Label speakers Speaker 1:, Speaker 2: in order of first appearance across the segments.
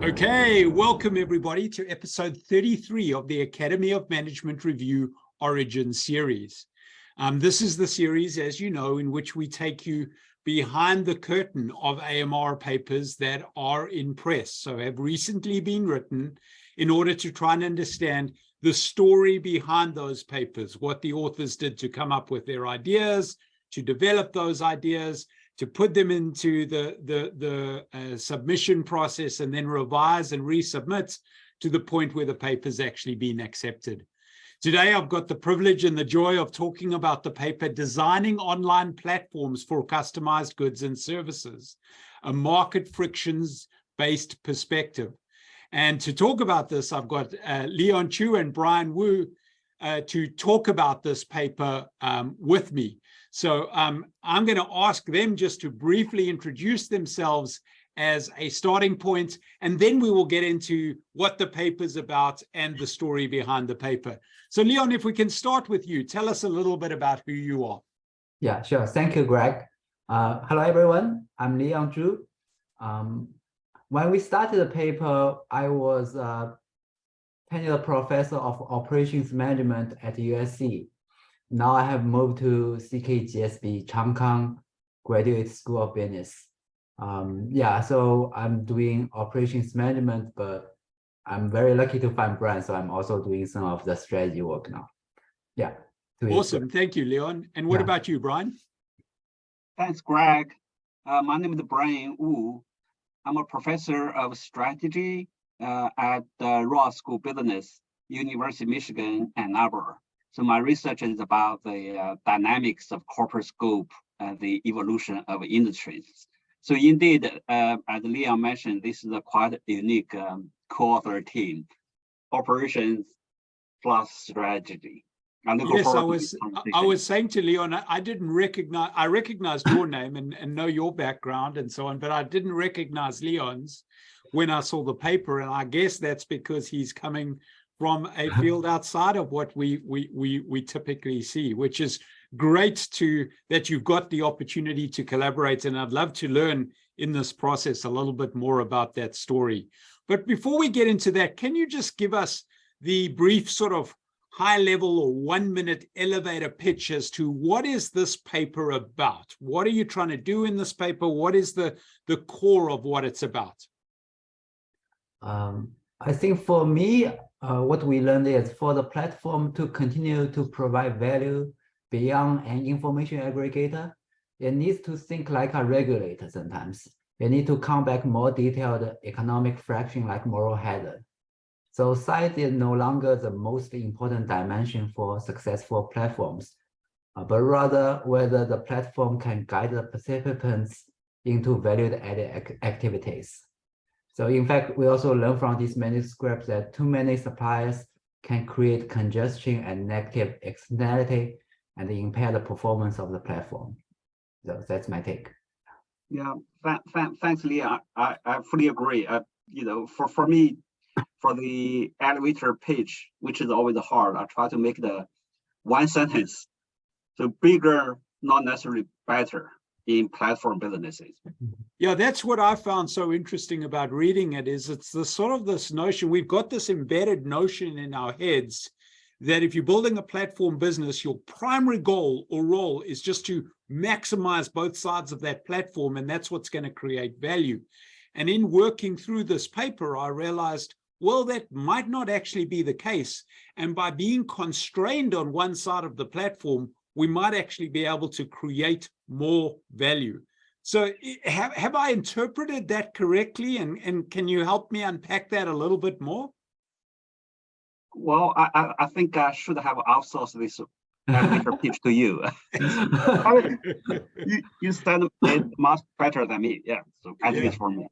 Speaker 1: Okay, welcome everybody to episode 33 of the Academy of Management Review Origin series. This is the series, as you know, in which we take you behind the curtain of AMR papers that are in press, so have recently been written, in order to try and understand the story behind those papers, what the authors did to come up with their ideas, to develop those ideas, to put them into the submission process and then revise and resubmit to the point where the paper's actually been accepted. Today, I've got the privilege and the joy of talking about the paper, Designing Online Platforms for Customized Goods and Services, a market frictions-based perspective. And to talk about this, I've got Leon Chu and Brian Wu to talk about this paper with me. So I'm going to ask them just to briefly introduce themselves as a starting point, and then we will get into what the paper's about and the story behind the paper. So Leon, if we can start with you, tell us a little bit about who you are.
Speaker 2: Yeah, sure. Thank you, Greg. Hello, everyone. I'm Leon Zhu. When we started the paper, I was a tenured professor of operations management at USC. Now I have moved to CKGSB Changkang Graduate School of Business. So I'm doing operations management, but I'm very lucky to find Brian, so I'm also doing some of the strategy work now. Yeah.
Speaker 1: Awesome. Thank you, Leon. And what about you, Brian?
Speaker 3: Thanks, Greg. My name is Brian Wu. I'm a professor of strategy at the Ross School of Business, University of Michigan, Ann Arbor. So my research is about the dynamics of corporate scope and the evolution of industries. So indeed, as Leon mentioned, this is a quite unique co-author team, operations plus strategy.
Speaker 1: Yes, I was saying to Leon, I recognized your name and know your background and so on, but I didn't recognize Leon's when I saw the paper, and I guess that's because he's coming from a field outside of what we typically see, which is great that you've got the opportunity to collaborate. And I'd love to learn in this process a little bit more about that story. But before we get into that, can you just give us the brief sort of high level or 1 minute elevator pitch as to what is this paper about? What are you trying to do in this paper? What is the core of what it's about?
Speaker 2: I think for me, what we learned is for the platform to continue to provide value beyond an information aggregator, it needs to think like a regulator sometimes. It needs to come back more detailed economic fraction like moral hazard. So size is no longer the most important dimension for successful platforms, but rather whether the platform can guide the participants into value-added activities. So in fact, we also learn from these manuscripts that too many suppliers can create congestion and negative externality and impair the performance of the platform. So that's my take.
Speaker 3: Yeah, thanks, Leah. I fully agree. For me, for the elevator pitch, which is always hard, I try to make the one sentence. So bigger, not necessarily better in platform businesses.
Speaker 1: Yeah, that's what I found so interesting about reading it, is it's the sort of this notion, we've got this embedded notion in our heads that if you're building a platform business, your primary goal or role is just to maximize both sides of that platform, and that's what's going to create value. And in working through this paper, I realized, well, that might not actually be the case. And by being constrained on one side of the platform, we might actually be able to create more value. So have I interpreted that correctly? And can you help me unpack that a little bit more?
Speaker 3: Well, I think I should have outsourced this elevator pitch to you. You said it much better than me. Yeah, so at least for me.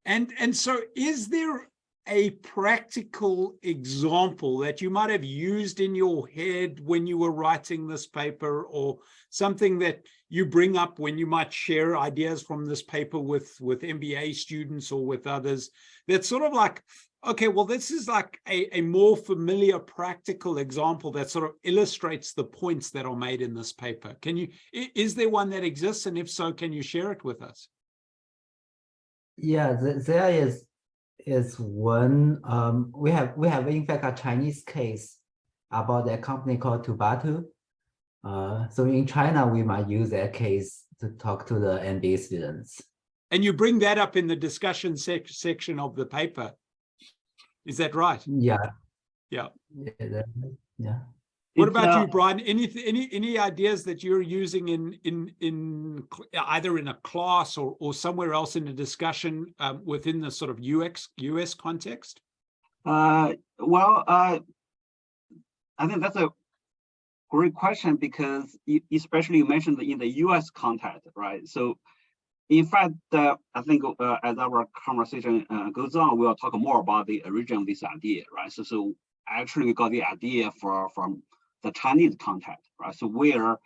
Speaker 1: And so is there a practical example that you might have used in your head when you were writing this paper, or something that you bring up when you might share ideas from this paper with MBA students or with others, that's sort of like, okay, well, this is like a more familiar practical example that sort of illustrates the points that are made in this paper? Is there one that exists? And if so, can you share it with us?
Speaker 2: Yeah, there is is one. We have in fact a Chinese case about a company called Tubatu. So in China, we might use that case to talk to the MBA students.
Speaker 1: And you bring that up in the discussion section of the paper. Is that right?
Speaker 2: Yeah.
Speaker 1: Yeah.
Speaker 2: Yeah.
Speaker 1: What about you, Brian? Any ideas that you're using in either in a class or somewhere else in a discussion within the sort of US context?
Speaker 3: Well, I think that's a great question, because especially you mentioned in the US context, right? So in fact, I think as our conversation goes on, we'll talk more about the origin of this idea, right? So actually we got the idea from the Chinese context, right? So where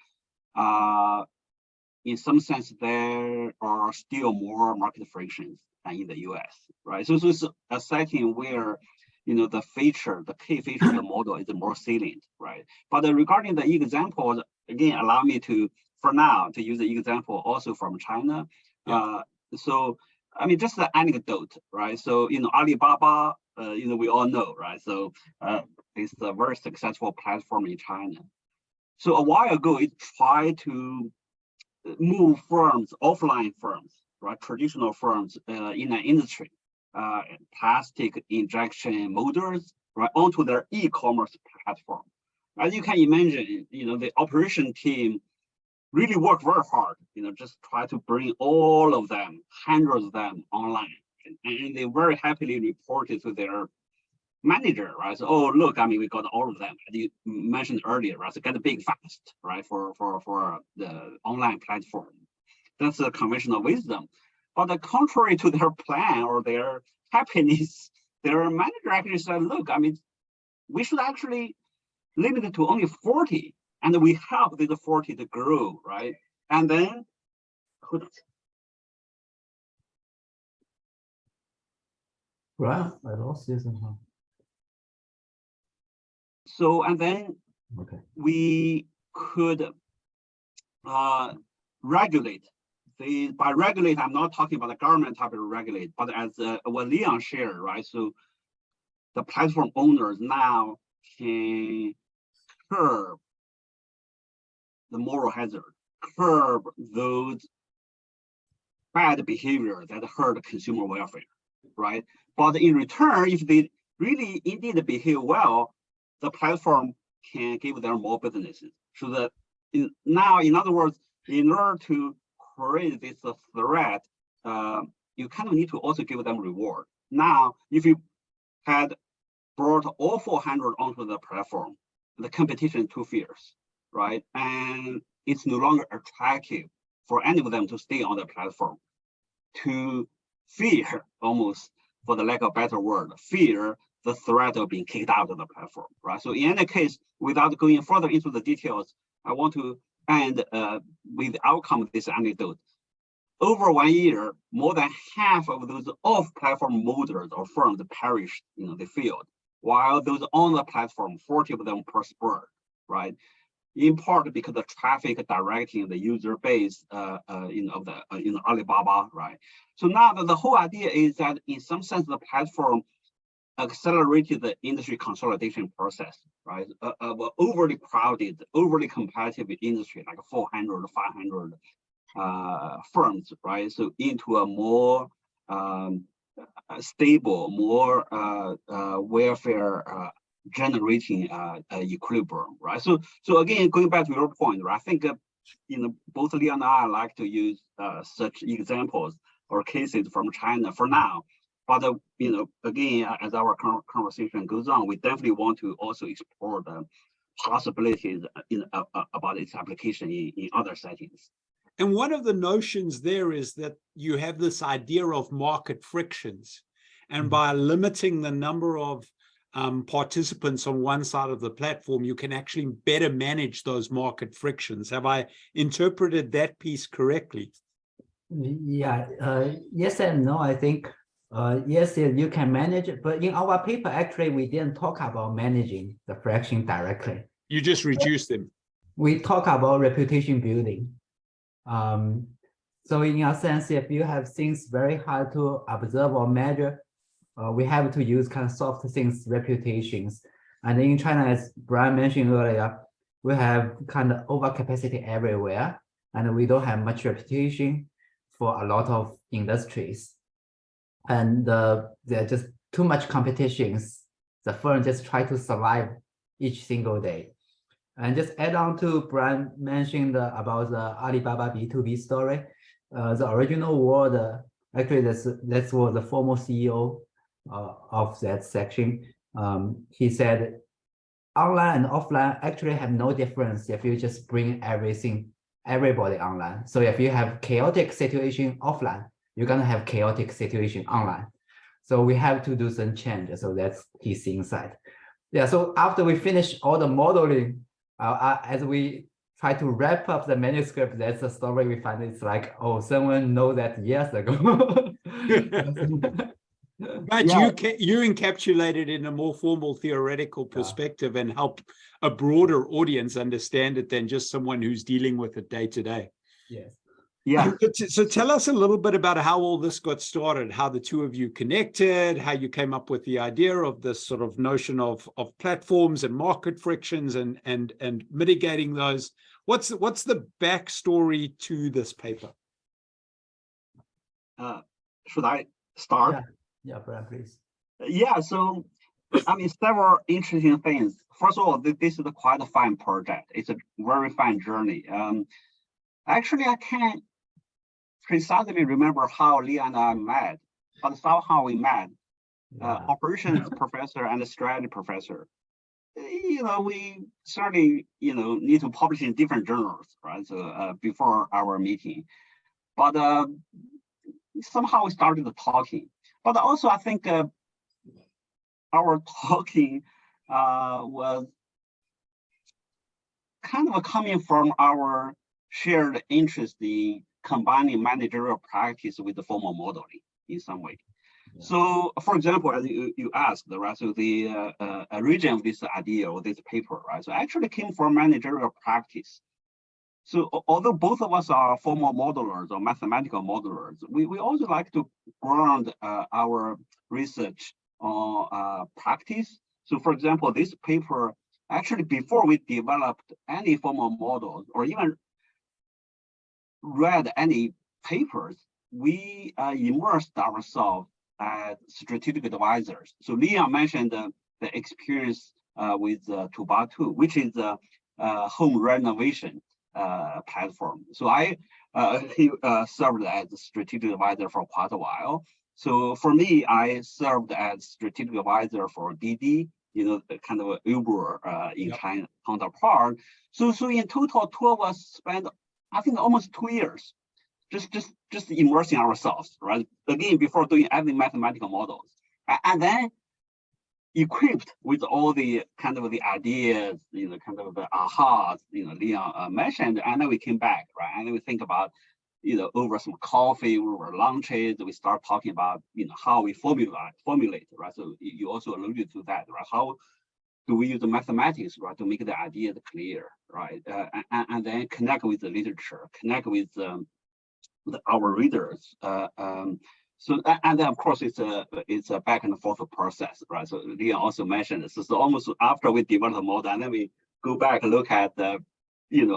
Speaker 3: in some sense there are still more market frictions than in the US, right? So it's a setting where the key feature of the model is more salient, right? But regarding the examples, again, allow me to, for now, to use the example also from China.
Speaker 1: Yeah.
Speaker 3: So, I mean, just the anecdote, right? So, Alibaba, we all know, right? So it's a very successful platform in China. So a while ago, it tried to move firms, offline firms, right? Traditional firms in an industry, plastic injection molders, right, onto their e-commerce platform. As you can imagine, the operation team really worked very hard, just try to bring all of them, hundreds of them online. And they very happily reported to their manager, right? So, oh, look, I mean, we got all of them. As you mentioned earlier, right? So get big fast, right? For the online platform. That's the conventional wisdom. But contrary to their plan or their happiness, their manager actually said, look, I mean, we should actually limit it to only 40. And we help these 40 to grow, right? And then,
Speaker 2: Wow, I lost you somehow.
Speaker 3: So, and then
Speaker 2: Okay.
Speaker 3: we could regulate. By regulate, I'm not talking about the government type of regulate, but as what Leon shared, right? So the platform owners now can curb the moral hazard, curb those bad behavior that hurt consumer welfare, right? But in return, if they really indeed behave well, the platform can give them more businesses. So that now, in other words, in order to create this threat, you kind of need to also give them reward. Now, if you had brought all 400 onto the platform, the competition is too fierce, right? And it's no longer attractive for any of them to stay on the platform, to fear, almost for the lack of a better word, fear the threat of being kicked out of the platform, right? So in any case, without going further into the details, I want to end with the outcome of this anecdote. Over 1 year, more than half of those off-platform molders or firms perished, they failed, while those on the platform, 40 of them prospered, right? In part because the traffic directing the user base, of the Alibaba, right? So now the whole idea is that in some sense the platform accelerated the industry consolidation process, right? Of overly crowded, overly competitive industry like 400, 500 firms, right? So into a more stable, more welfare generating equilibrium, right? So again, going back to your point, right? I think both Leon and I like to use such examples or cases from China for now. But again, as our conversation goes on, we definitely want to also explore the possibilities about its application in other settings.
Speaker 1: And one of the notions there is that you have this idea of market frictions, and by limiting the number of participants on one side of the platform, you can actually better manage those market frictions. Have I interpreted that piece correctly?
Speaker 2: Yeah, yes and no. I think yes, you can manage it, but in our paper, actually, we didn't talk about managing the fraction directly.
Speaker 1: You just reduce them.
Speaker 2: We talk about reputation building. So in a sense, if you have things very hard to observe or measure, we have to use kind of soft things reputations. And in China, as Brian mentioned earlier, we have kind of overcapacity everywhere, and we don't have much reputation for a lot of industries. And there are just too much competitions. The firm just try to survive each single day. And just add on to Brian mentioned about the Alibaba B2B story. The original word, actually that's what the former CEO of that section. He said, online and offline actually have no difference if you just bring everybody online. So if you have chaotic situation offline, you're gonna have chaotic situation online. So we have to do some changes. So that's his insight. Yeah, so after we finish all the modeling, as we try to wrap up the manuscript, that's a story we find. It's like, oh, someone know that years ago.
Speaker 1: But
Speaker 3: Yeah.
Speaker 1: you encapsulate it in a more formal theoretical perspective and help a broader audience understand it than just someone who's dealing with it day to day.
Speaker 2: Yes.
Speaker 3: Yeah.
Speaker 1: So tell us a little bit about how all this got started, how the two of you connected, how you came up with the idea of this sort of notion of platforms and market frictions and mitigating those. What's the backstory to this paper?
Speaker 3: Should I start?
Speaker 2: Yeah, Brian, please.
Speaker 3: Yeah, so I mean, several interesting things. First of all, this is quite a fun project. It's a very fun journey. Actually, I can't precisely remember how Leah and I met, but somehow we met. Operations professor and a strategy professor. We certainly, need to publish in different journals, right? So before our meeting, but somehow we started talking. But also, I think our talking was kind of coming from our shared interest in combining managerial practice with the formal modeling in some way. Yeah. So, for example, as you asked, right? So the origin of this idea or this paper, right? So actually came from managerial practice. So although both of us are formal modelers or mathematical modelers, we also like to ground our research on practice. So for example, this paper, actually before we developed any formal models or even read any papers, we immersed ourselves as strategic advisors. So Leon mentioned the experience with Tubatu, which is a home renovation platform. So I served as a strategic advisor for quite a while. So for me, I served as strategic advisor for Didi, kind of Uber in China counterpart. So in total, two of us spent, I think, almost 2 years just immersing ourselves, right? Again, before doing any mathematical models, and then equipped with all the kind of the ideas, kind of the ahas, Leon mentioned, and then we came back, right? And then we think about, over some coffee, over lunches, we start talking about, how we formulate, right? So you also alluded to that, right? How do we use the mathematics, right, to make the ideas clear, right? And then connect with the literature, connect with our readers. So and then of course it's a back and forth process, right? So Leon also mentioned this. So almost after we develop the model, and then we go back and look at the,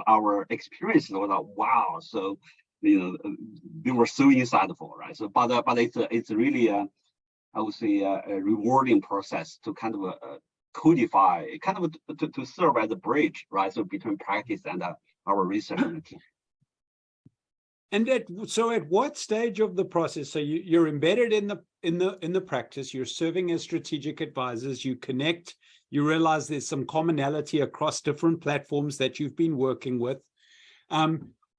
Speaker 3: our experiences. We're like, wow, so they were so insightful, right? So but it's really I would say a rewarding process to kind of codify, kind of to serve as a bridge, right? So between practice and our research team.
Speaker 1: And so at what stage of the process? So you're embedded in the practice. You're serving as strategic advisors. You connect. You realize there's some commonality across different platforms that you've been working with.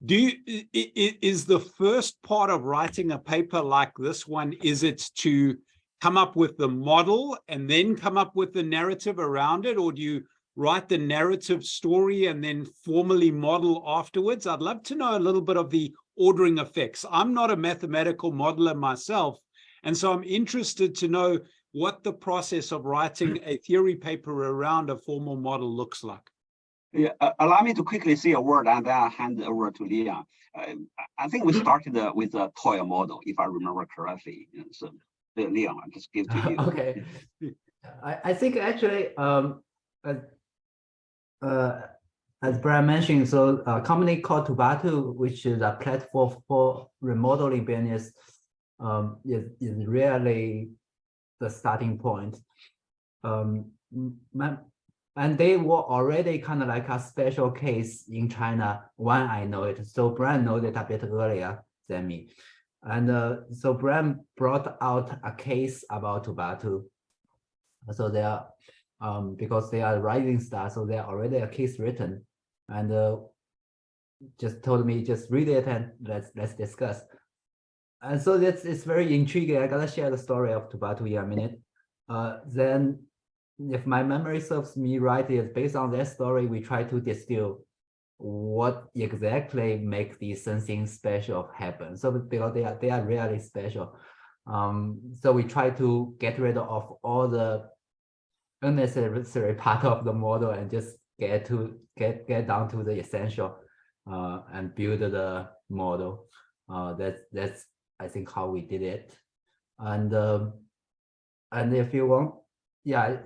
Speaker 1: Is the first part of writing a paper like this one? Is it to come up with the model and then come up with the narrative around it, or do you write the narrative story and then formally model afterwards? I'd love to know a little bit of the ordering effects. I'm not a mathematical modeler myself, and so I'm interested to know what the process of writing a theory paper around a formal model looks like.
Speaker 3: Yeah, allow me to quickly say a word and then I'll hand over to Leon. I think we started with a toy model, if I remember correctly. So Leon, I'll just give to you.
Speaker 2: Okay. I think actually, as Brian mentioned, so a company called Tubatu, which is a platform for remodeling business, is really the starting point. And they were already kind of like a special case in China when I know it. So Brian knows it a bit earlier than me. And so Brian brought out a case about Tubatu. So they are, because they are rising stars, so there already a case written, and just told me just read it and let's discuss. And so it's very intriguing. I gotta share the story of Tubatu in a minute. Then, if my memory serves me right, is based on that story, we try to distill what exactly makes these sensing special happen. So because they are really special. So we try to get rid of all the unnecessary part of the model and just get down to the essential and build the model. That's I think how we did it. And if you want, yeah,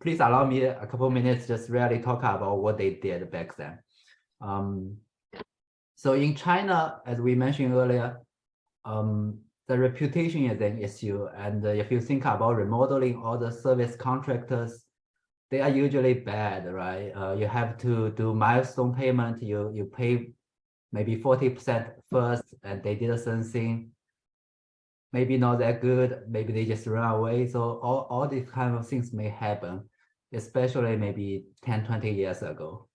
Speaker 2: please allow me a couple minutes just really talk about what they did back then. So in China, as we mentioned earlier, the reputation is an issue. And if you think about remodeling all the service contractors, they are usually bad, right? You have to do milestone payment. You pay maybe 40% first, and they did something maybe not that good. Maybe they just run away. So all these kind of things may happen, especially maybe 10, 20 years ago.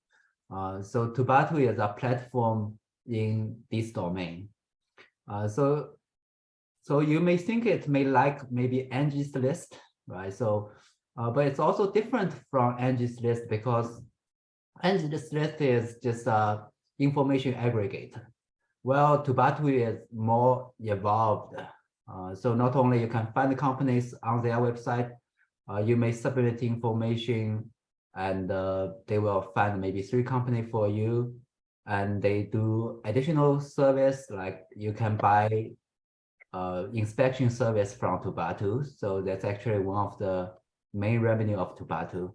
Speaker 2: So Tubatu is a platform in this domain. So you may think it may like maybe Angie's List, right? So, but it's also different from Angie's List because Angie's List is just a information aggregator. Well, Tubatu is more evolved. So not only you can find the companies on their website, you may submit information and they will find maybe 3 companies for you. And they do additional service, like you can buy inspection service from Tubatu. So that's actually one of the main revenue of Tubatu.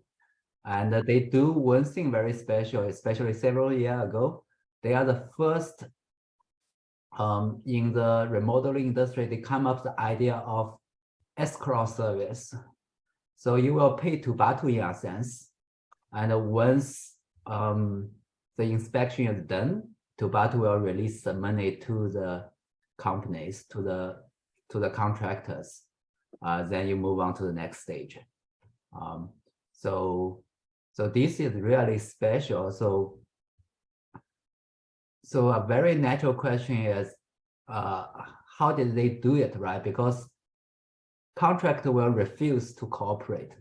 Speaker 2: And they do one thing very special, especially several years ago. They are the first in the remodeling industry, they come up with the idea of escrow service. So you will pay Tubatu in a sense. And once the inspection is done, Tubatu will release the money to the companies, to the contractors. Then you move on to the next stage. So this is really special. So a very natural question is, how did they do it, right? Because contractor will refuse to cooperate.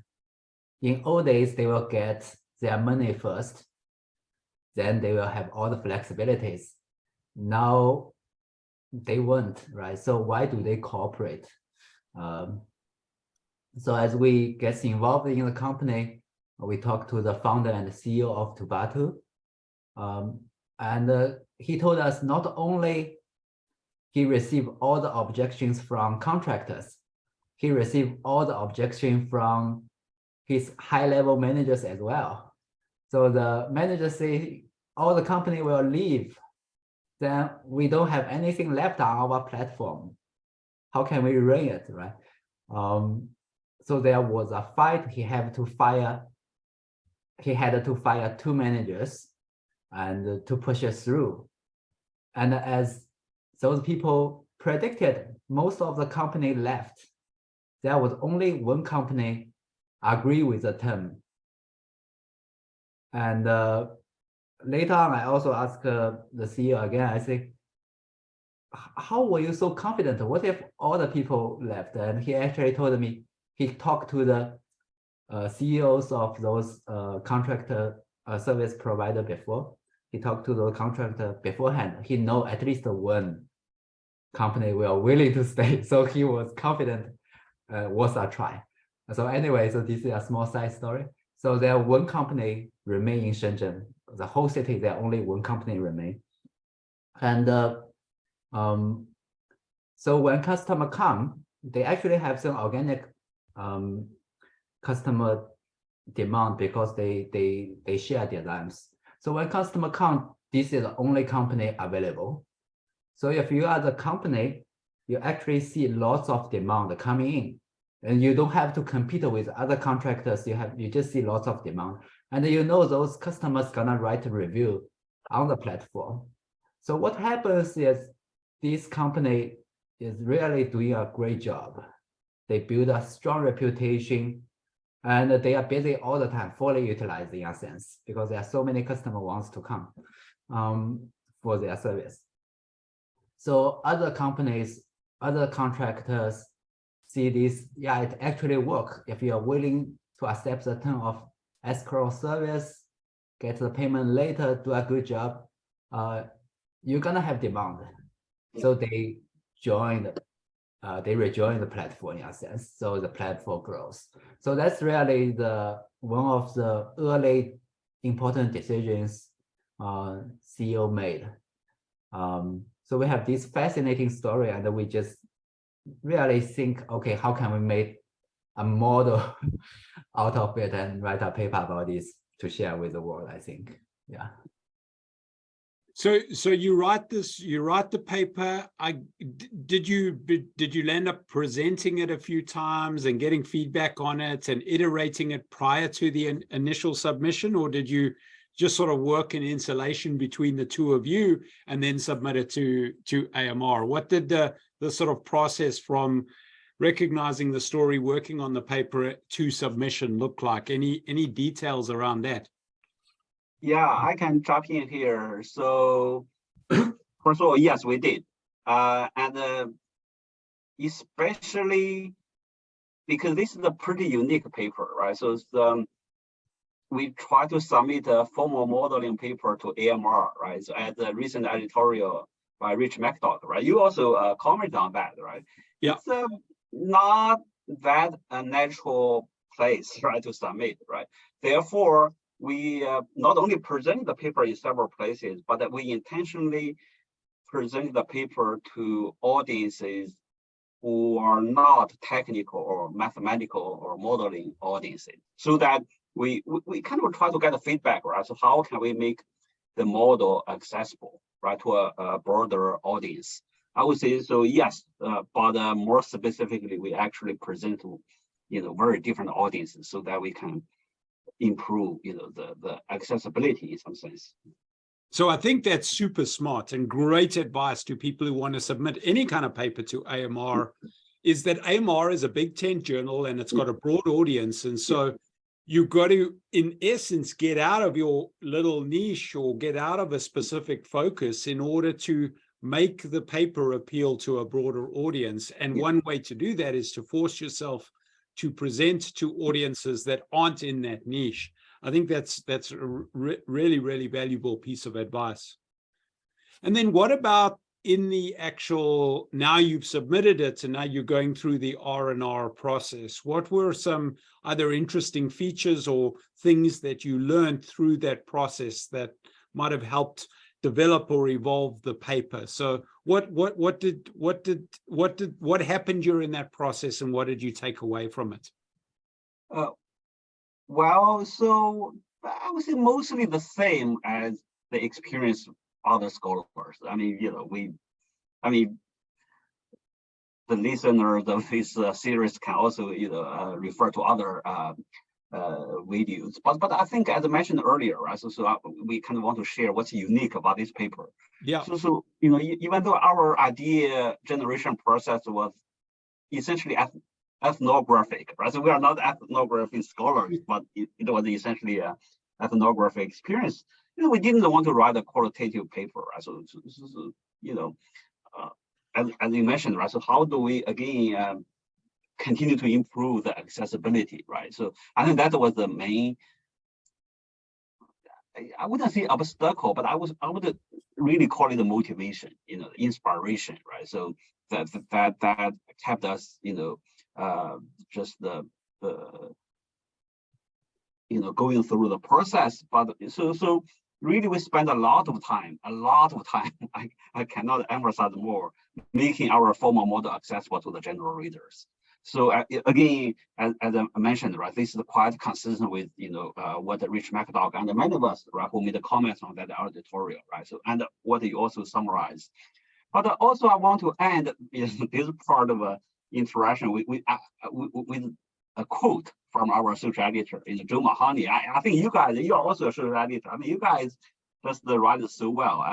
Speaker 2: In old days, they will get their money first, then they will have all the flexibilities. Now they won't, right? So why do they cooperate? So as we get involved in the company, we talk to the founder and the CEO of Tubatu. And he told us not only he received all the objections from contractors, he received all the objections from his high-level managers as well. So the managers say, all the company will leave, then we don't have anything left on our platform. How can we run it, right? So there was a fight. He had to fire 2 managers and to push it through. And as those people predicted, most of the company left. There was only one company agree with the term. And later on, I also asked the CEO again, I said, how were you so confident? What if all the people left? And he actually told me, he talked to the CEOs of those contractor service provider before. He talked to the contractor beforehand. He know at least one company will willing to stay. So he was confident was a try. So anyway, so this is a small side story. So there one company remain in Shenzhen. The whole city, there only one company remain. And so when customer come, they actually have some organic customer demand because they share their lamps. So when customer come, this is the only company available. So if you are the company, you actually see lots of demand coming in, and you don't have to compete with other contractors. You just see lots of demand, and you know those customers gonna write a review on the platform. So what happens is this company is really doing a great job. They build a strong reputation, and they are busy all the time, fully utilized in a sense, because there are so many customers wants to come for their service. So other companies, other contractors see this, yeah, it actually works. If you are willing to accept the term of escrow service, get the payment later, do a good job, you're gonna have demand. So they rejoin the platform in a sense. So the platform grows. So that's really one of the early important decisions CEO made. So we have this fascinating story, and we just really think, okay, how can we make a model out of it and write a paper about this to share with the world, I think. Yeah.
Speaker 1: So you write the paper. Did you land up presenting it a few times and getting feedback on it and iterating it prior to the initial submission, or did you just sort of work in insulation between the two of you and then submit it to AMR? What did the sort of process from recognizing the story, working on the paper to submission look like? Any details around that?
Speaker 3: Yeah, I can jump in here. So first of all, yes, we did. And especially because this is a pretty unique paper, right? So it's, we try to submit a formal modeling paper to AMR, right? So at the recent editorial by Rich McDodd, right? You also commented on that, right?
Speaker 1: Yeah.
Speaker 3: It's not that a natural place, right, to submit, right? Therefore, we not only present the paper in several places, but that we intentionally present the paper to audiences who are not technical or mathematical or modeling audiences, so that we kind of try to get the feedback, right? So how can we make the model accessible, right, to a broader audience? I would say so, yes, but more specifically, we actually present to, very different audiences so that we can improve, the accessibility in some sense.
Speaker 1: So I think that's super smart and great advice to people who want to submit any kind of paper to AMR, is that AMR is a Big 10 journal and it's got a broad audience. And so you've got to, in essence, get out of your little niche or get out of a specific focus in order to make the paper appeal to a broader audience. And one way to do that is to force yourself to present to audiences that aren't in that niche. I think that's a really, really valuable piece of advice. And then what about in the actual, now you've submitted it and now you're going through the R&R process, what were some other interesting features or things that you learned through that process that might have helped develop or evolve the paper? So what happened during that process, and what did you take away from it?
Speaker 3: Well, so I would say mostly the same as the experience of other scholars. I mean, the listeners of this series can also, refer to other videos. But I think, as I mentioned earlier, right? So we kind of want to share what's unique about this paper.
Speaker 1: Yeah.
Speaker 3: So even though our idea generation process was essentially ethnographic, right? So we are not ethnographic scholars, but it was essentially an ethnographic experience. We didn't want to write a qualitative paper, right? So as you mentioned, right? So how do we again continue to improve the accessibility, right? So I think that was the main, I wouldn't say obstacle, but I would really call it the motivation, inspiration, right? So that kept us, just the going through the process. But so really we spend a lot of time. I cannot emphasize more, making our formal model accessible to the general readers. So again, as I mentioned, right, this is quite consistent with what Rich McDougall and many of us, right, who made the comments on that editorial, right? So and what you also summarized. But also I want to end this part of interaction with a quote from our social editor, Joe Mahoney. I think you guys, you're also a social editor. I mean, you guys just write it so well.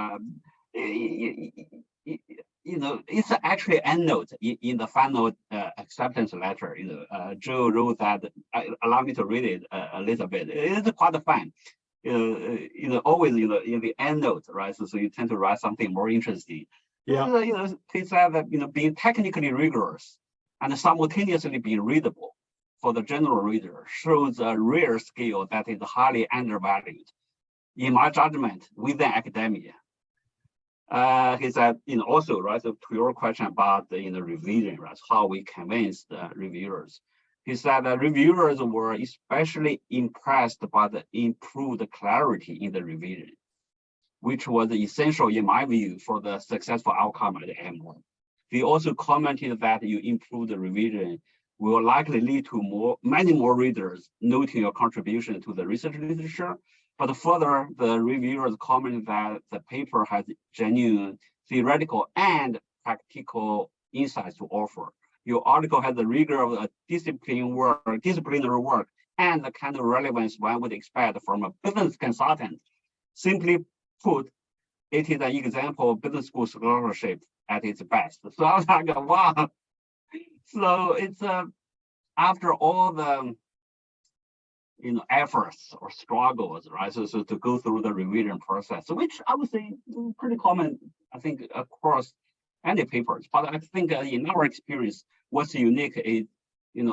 Speaker 3: It's actually an endnote in the final acceptance letter. Joe wrote that. Allow me to read it a little bit. It's quite fun. Always in the endnote, right? So you tend to write something more interesting.
Speaker 1: Yeah.
Speaker 3: He said that being technically rigorous and simultaneously being readable for the general reader shows a rare skill that is highly undervalued, in my judgment, within academia. He said, also, right, so to your question about the revision, right, how we convince the reviewers. He said that reviewers were especially impressed by the improved clarity in the revision, which was essential, in my view, for the successful outcome at the AMR. He also commented that you improve the revision will likely lead to many more readers noting your contribution to the research literature. But further, the reviewers commented that the paper has genuine theoretical and practical insights to offer. Your article has the rigor of a disciplinary work and the kind of relevance one would expect from a business consultant. Simply put, it is an example of business school scholarship at its best. So I was like, wow. So it's after all the efforts or struggles, right? So to go through the revision process, which I would say pretty common, I think, across any papers. But I think in our experience, what's unique is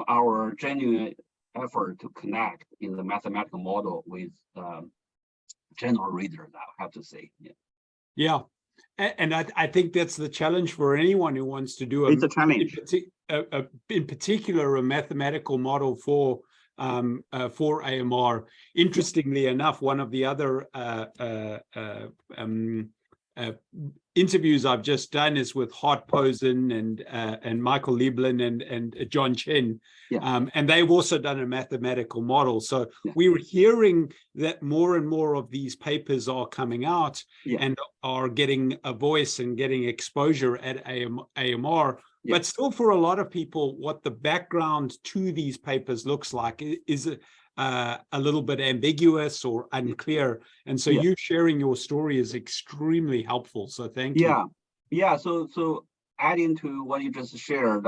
Speaker 3: our genuine effort to connect in the mathematical model with general readers, I have to say.
Speaker 1: Yeah. And I think that's the challenge for anyone who wants to do
Speaker 3: it's a challenge.
Speaker 1: In particular, a mathematical model for AMR. Interestingly enough, one of the other interviews I've just done is with Hart Posen and Michael Lieblin and John Chen.
Speaker 3: Yeah.
Speaker 1: And they've also done a mathematical model. So we're hearing that more and more of these papers are coming out and are getting a voice and getting exposure at AMR. But still, for a lot of people, what the background to these papers looks like is a little bit ambiguous or unclear. And so you sharing your story is extremely helpful. So thank you.
Speaker 3: Yeah. So adding to what you just shared,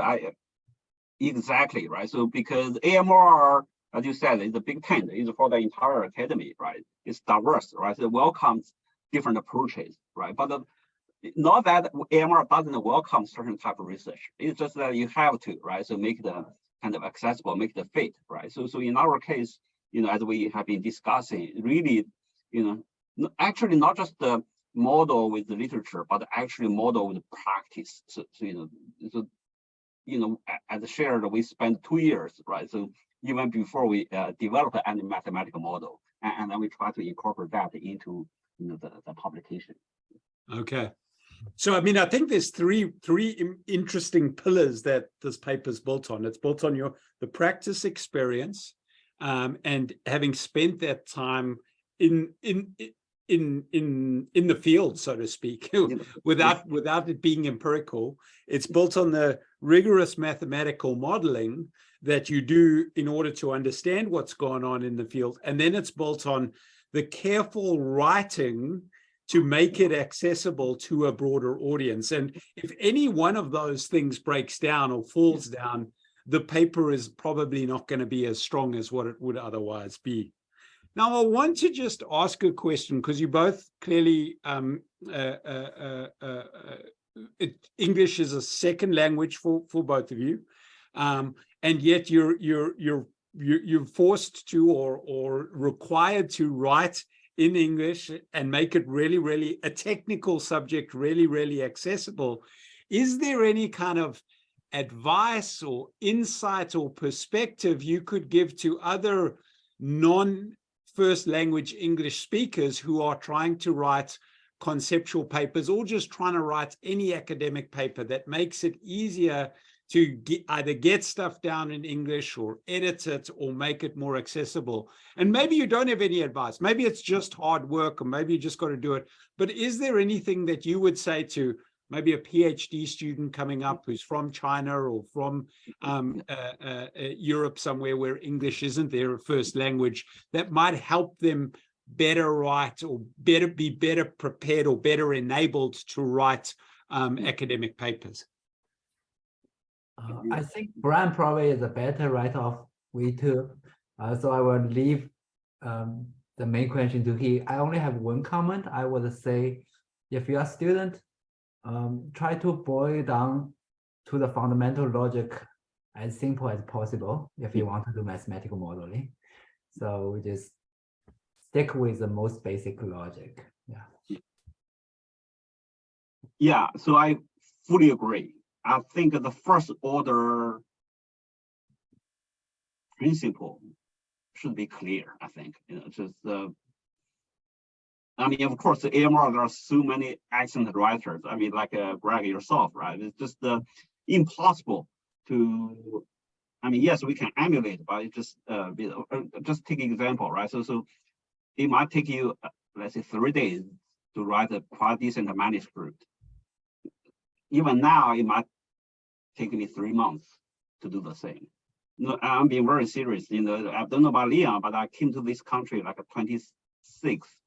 Speaker 3: exactly, right? So because AMR, as you said, is a big tent, is for the entire academy, right? It's diverse, right? It welcomes different approaches, right? But not that AMR doesn't welcome certain type of research. It's just that you have to, right? So make the kind of accessible, make the fit, right? So in our case, as we have been discussing, really, actually not just the model with the literature, but actually model with practice. So as shared, we spent 2 years, right? So even before we develop any mathematical model, and then we try to incorporate that into the publication.
Speaker 1: Okay. So, I mean, I think there's three interesting pillars that this paper is built on. It's built on the practice experience, and having spent that time in the field, so to speak, without it being empirical. It's built on the rigorous mathematical modeling that you do in order to understand what's going on in the field, and then it's built on the careful writing to make it accessible to a broader audience. And if any one of those things breaks down or falls down, the paper is probably not going to be as strong as what it would otherwise be. Now, I want to just ask a question, because you both clearly, English is a second language for both of you, and yet you're forced to or required to write in English and make it really, really a technical subject, really, really accessible. Is there any kind of advice or insight or perspective you could give to other first language English speakers who are trying to write conceptual papers or just trying to write any academic paper that makes it easier to either get stuff down in English or edit it or make it more accessible. And maybe you don't have any advice. Maybe it's just hard work, or maybe you just got to do it. But is there anything that you would say to maybe a PhD student coming up who's from China or from Europe somewhere where English isn't their first language that might help them better write or be better prepared or better enabled to write academic papers?
Speaker 2: I think Brian probably is a better write-off way too. So I will leave the main question to him. I only have one comment. I would say, if you're a student, try to boil down to the fundamental logic as simple as possible if you want to do mathematical modeling. So just stick with the most basic logic.
Speaker 3: Yeah, so I fully agree. I think the first order principle should be clear. I think, I mean, of course, the AMR, there are so many excellent writers. I mean, like Greg yourself, right? It's just impossible to. I mean, yes, we can emulate, but it just take an example, right? So it might take you, let's say, 3 days to write a quite decent manuscript. Even now, it might take me 3 months to do the same. No, I'm being very serious. I don't know about Leon, but I came to this country like 26.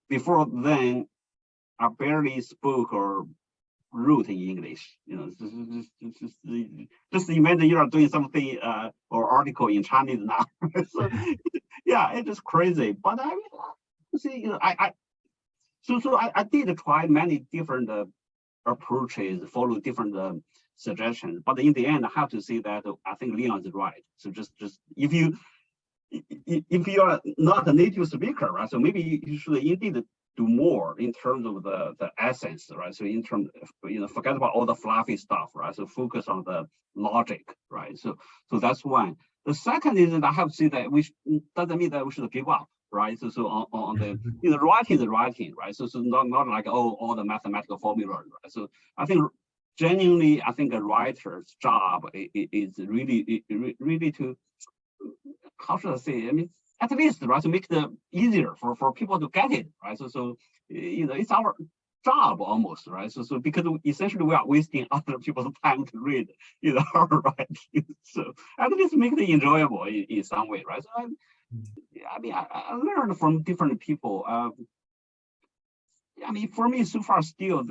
Speaker 3: Before then, I barely spoke or wrote in English. Just imagine you are doing something or article in Chinese now. So, yeah, it is crazy. But I mean, see, I did try many different approaches, follow different suggestions. But in the end, I have to say that I think Leon is right. So just if you are not a native speaker, right? So maybe you should indeed do more in terms of the essence, right? So in terms of, forget about all the fluffy stuff, right? So focus on the logic, right? So that's one. The second is that I have to say that doesn't mean that we should give up, right? So on the writing the writing, right? So not like all the mathematical formulas, right? So I think genuinely, I think a writer's job is really to, how should I say? I mean, at least, right, to make it easier for people to get it, right? So it's our job almost, right? So because essentially we are wasting other people's time to read, our writing. So at least make it enjoyable in some way, right? So I learned from different people. I mean, for me, so far still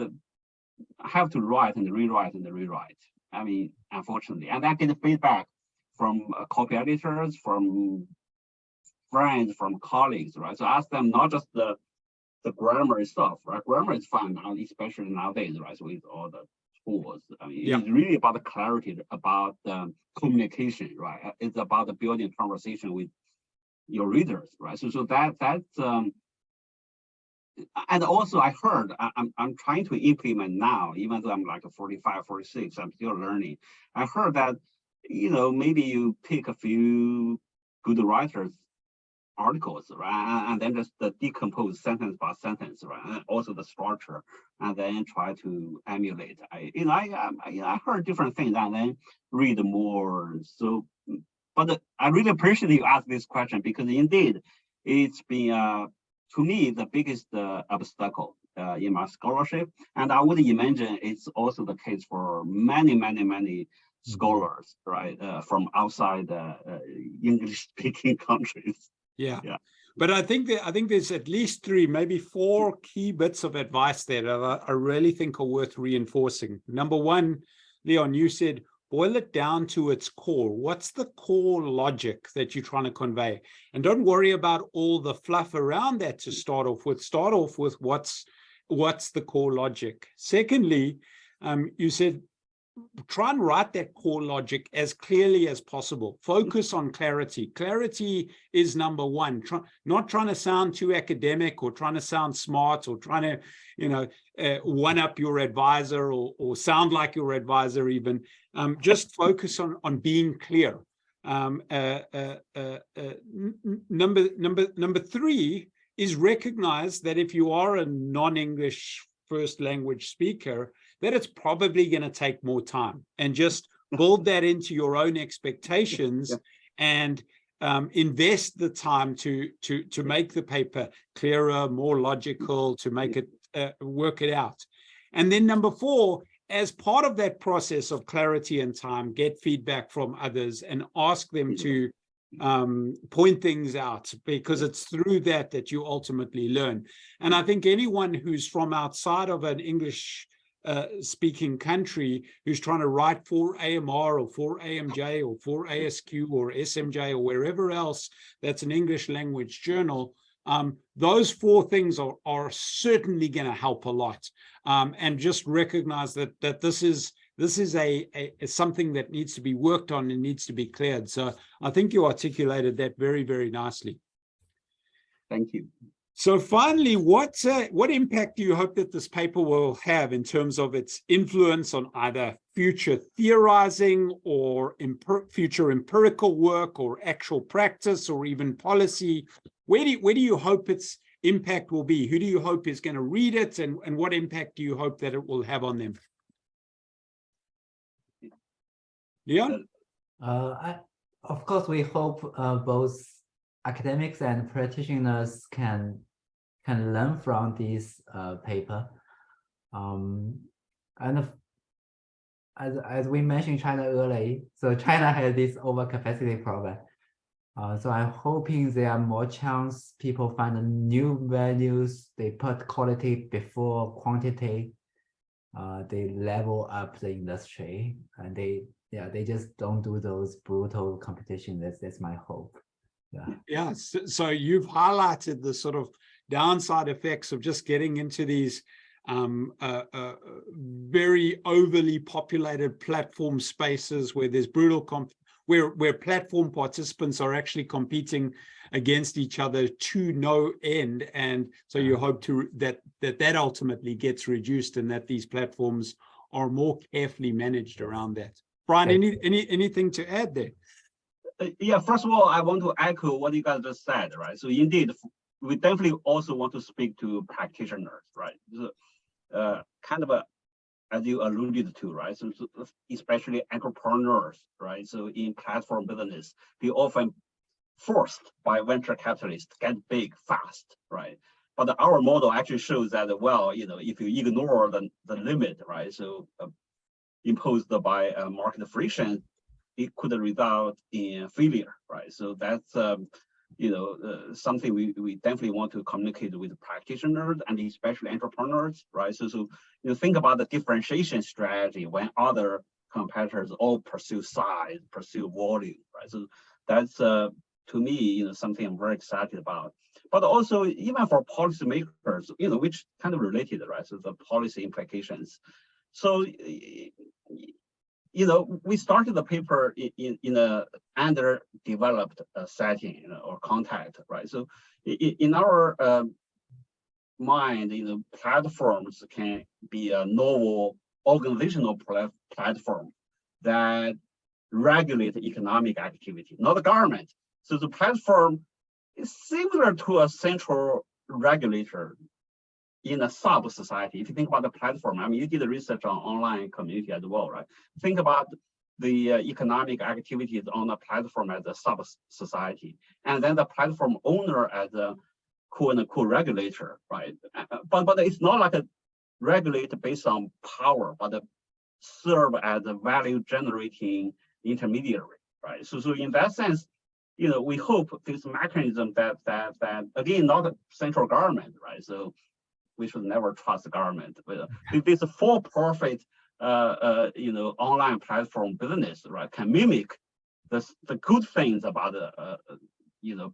Speaker 3: I have to write and rewrite and rewrite. I mean, unfortunately, and I get feedback from copy editors, from friends, from colleagues, right? So ask them not just the grammar stuff, right? Grammar is fine now, especially nowadays, right? So with all the tools, I mean, it's really about the clarity, about communication, right? It's about the building conversation with your readers, right? So that's and also I heard I'm trying to implement now, even though I'm like 45, 46, I'm still learning. I heard that maybe you pick a few good writers articles, right, and then just decompose sentence by sentence, right, and also the structure, and then try to emulate. I heard different things and then read more. So, but I really appreciate you ask this question, because indeed it's been to me the biggest obstacle in my scholarship, and I would imagine it's also the case for many scholars, right, from outside English-speaking countries.
Speaker 1: Yeah. But I think there's at least 3, maybe 4 key bits of advice there that I really think are worth reinforcing. Number one, Leon, you said, boil it down to its core. What's the core logic that you're trying to convey? And don't worry about all the fluff around that to start off with. Start off with what's the core logic. Secondly, you said, try and write that core logic as clearly as possible. Focus on clarity. Clarity is number one. Not trying to sound too academic or trying to sound smart or trying to, one up your advisor or sound like your advisor even. Just focus on being clear. Number three is recognize that if you are a non-English first language speaker, that it's probably going to take more time, and just build that into your own expectations and invest the time to make the paper clearer, more logical, to make it work it out. And then number four, as part of that process of clarity and time, get feedback from others and ask them to point things out, because it's through that you ultimately learn. And I think anyone who's from outside of an English speaking country who's trying to write for AMR or for AMJ or for ASQ or SMJ or wherever else that's an English language journal, those four things are certainly going to help a lot. And just recognize that this is something that needs to be worked on and needs to be cleared. So I think you articulated that very, very nicely.
Speaker 3: Thank you.
Speaker 1: So finally, what impact do you hope that this paper will have in terms of its influence on either future theorizing or future empirical work or actual practice or even policy? Where do you hope its impact will be? Who do you hope is going to read it, and what impact do you hope that it will have on them? Leon?
Speaker 2: Of course, we hope both academics and practitioners can learn from this paper. And as we mentioned China early, so China has this overcapacity problem. So I'm hoping there are more chance people find new values. They put quality before quantity. They level up the industry, and they just don't do those brutal competition. That's my hope.
Speaker 1: Yeah. So you've highlighted the sort of downside effects of just getting into these very overly populated platform spaces where there's brutal where platform participants are actually competing against each other to no end. And so you hope that ultimately gets reduced, and that these platforms are more carefully managed around that. Brian, anything to add there?
Speaker 3: Yeah, first of all, I want to echo what you guys just said, right? So indeed, we definitely also want to speak to practitioners, right? So, kind of as you alluded to, right? So especially entrepreneurs, right? So in platform business, they often forced by venture capitalists to get big fast, right? But our model actually shows that, well, if you ignore the limit, right? So imposed by market friction, it could result in failure, right? So that's something we definitely want to communicate with practitioners and especially entrepreneurs, right? So think about the differentiation strategy when other competitors all pursue size, pursue volume, right? So that's to me, something I'm very excited about. But also even for policymakers, which kind of related, right? So the policy implications. So we started the paper in a underdeveloped setting, or context, right? So in our mind, platforms can be a novel organizational platform that regulate economic activity, not the government. So the platform is similar to a central regulator in a sub-society. If you think about the platform, I mean, you did the research on online community as well, right? Think about the economic activities on a platform as a sub-society, and then the platform owner as a quote-unquote regulator, right? But it's not like a regulator based on power, but serve as a value-generating intermediary, right? So in that sense, we hope this mechanism that again, not a central government, right? So we should never trust the government. But this for-profit, online platform business, right, can mimic the good things about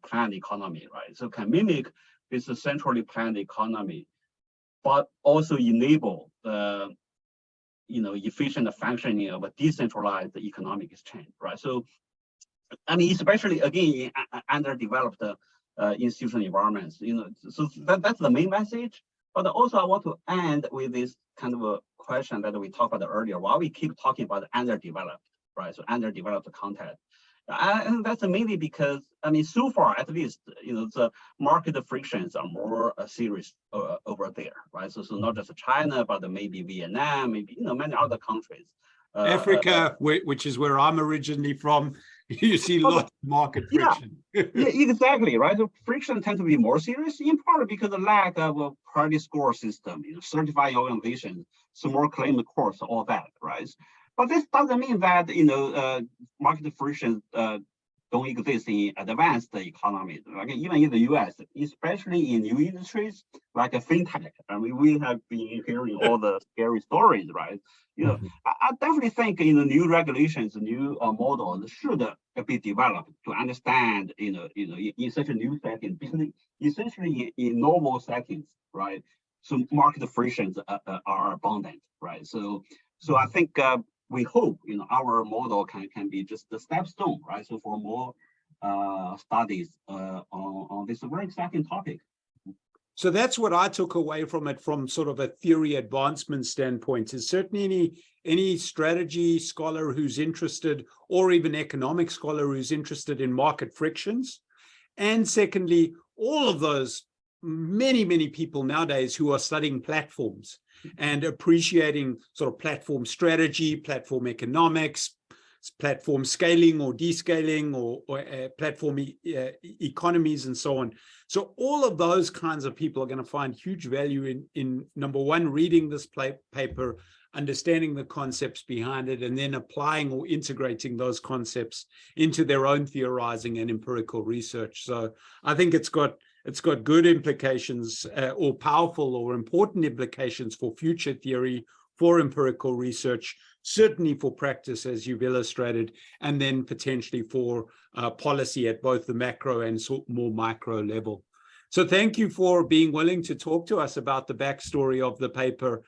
Speaker 3: planned economy, right? So can mimic this centrally planned economy, but also enable efficient functioning of a decentralized economic exchange, right? So, I mean, especially again in underdeveloped institutional environments, so that's the main message. But also I want to end with this kind of a question that we talked about earlier. Why we keep talking about underdeveloped, right? So underdeveloped content. And that's mainly because, I mean, so far at least, the market frictions are more serious over there, right? So not just China, but maybe Vietnam, maybe many other countries.
Speaker 1: Africa, which is where I'm originally from, you see lots of market friction.
Speaker 3: Yeah, exactly, right? The friction tends to be more serious, in part because of the lack of a priority score system, certified organizations, small claim courts, all that, right? But this doesn't mean that market friction don't exist in advanced economies. Like even in the U.S., especially in new industries like a fintech. I mean, we have been hearing all the scary stories, right? I definitely think new regulations, new models should be developed to understand, in such a new setting, essentially in normal settings, right? So market frictions are abundant, right? So I think we hope our model can be just the stepstone, right? So for more studies on this very exciting topic.
Speaker 1: So that's what I took away from it, from sort of a theory advancement standpoint, is certainly any strategy scholar who's interested, or even economic scholar who's interested in market frictions. And secondly, all of those many people nowadays who are studying platforms and appreciating sort of platform strategy, platform economics, platform scaling or descaling, or platform economies and so on. So all of those kinds of people are going to find huge value in number one, reading this paper, understanding the concepts behind it, and then applying or integrating those concepts into their own theorizing and empirical research. So I think it's got good implications, or powerful or important implications for future theory, for empirical research, certainly for practice, as you've illustrated, and then potentially for policy at both the macro and more micro level. So thank you for being willing to talk to us about the backstory of the paper,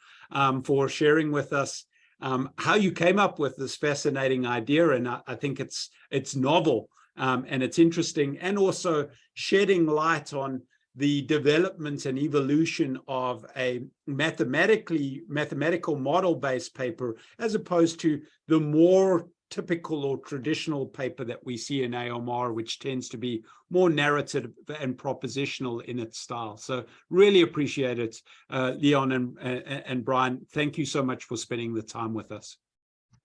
Speaker 1: for sharing with us how you came up with this fascinating idea. And I think it's novel, and it's interesting, and also shedding light on the development and evolution of a mathematical model-based paper, as opposed to the more typical or traditional paper that we see in AMR, which tends to be more narrative and propositional in its style. So really appreciate it, Leon and Brian. Thank you so much for spending the time with us.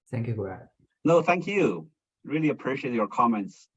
Speaker 2: Thank you, Greg.
Speaker 3: No, thank you. Really appreciate your comments.